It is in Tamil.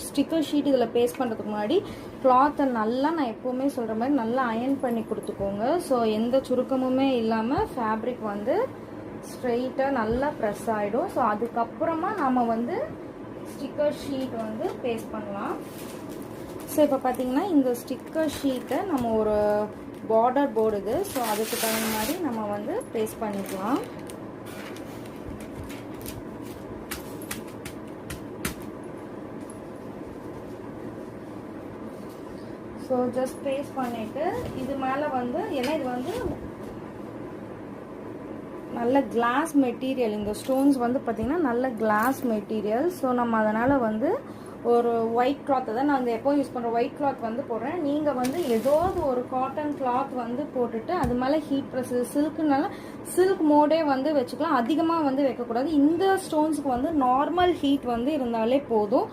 ஸ்டிக்கர் ஷீட் இதில் பேஸ்ட் பண்ணுறதுக்கு முன்னாடி கிளாத்தை நல்லா நான் எப்போவுமே சொல்கிற மாதிரி நல்லா அயர்ன் பண்ணி கொடுத்துக்கோங்க. ஸோ எந்த சுருக்கமுமே இல்லாமல் ஃபேப்ரிக் வந்து ஸ்ட்ரெயிட்டாக நல்லா ப்ரெஸ் ஆகிடும். ஸோ அதுக்கப்புறமா நம்ம வந்து ஸ்டிக்கர் ஷீட் வந்து பேஸ்ட் பண்ணலாம். ஸோ இப்போ பார்த்தீங்கன்னா இந்த ஸ்டிக்கர் ஷீட்டை நம்ம ஒரு பார்டர் போர்டு இது. ஸோ அதுக்கு தகுந்த மாதிரி நம்ம வந்து பேஸ்ட் பண்ணிக்கலாம். ஸோ ஜஸ்ட் பேஸ்ட் பண்ணிவிட்டு இது மேலே வந்து ஏன்னா இது வந்து நல்ல கிளாஸ் மெட்டீரியல், இந்த ஸ்டோன்ஸ் வந்து பார்த்திங்கன்னா நல்ல கிளாஸ் மெட்டீரியல். ஸோ நம்ம அதனால் வந்து ஒரு ஒயிட் கிளாத்தை தான் நான் வந்து எப்போ யூஸ் பண்ணுறேன், ஒயிட் கிளாத் வந்து போடுறேன். நீங்கள் வந்து ஏதாவது ஒரு காட்டன் கிளாத் வந்து போட்டுட்டு அது மேலே ஹீட் ப்ரெஸ் சில்க்குனால சில்க் மோடே வந்து வச்சுக்கலாம். அதிகமாக வந்து வைக்கக்கூடாது. இந்த ஸ்டோன்ஸுக்கு வந்து நார்மல் ஹீட் வந்து இருந்தாலே போதும்.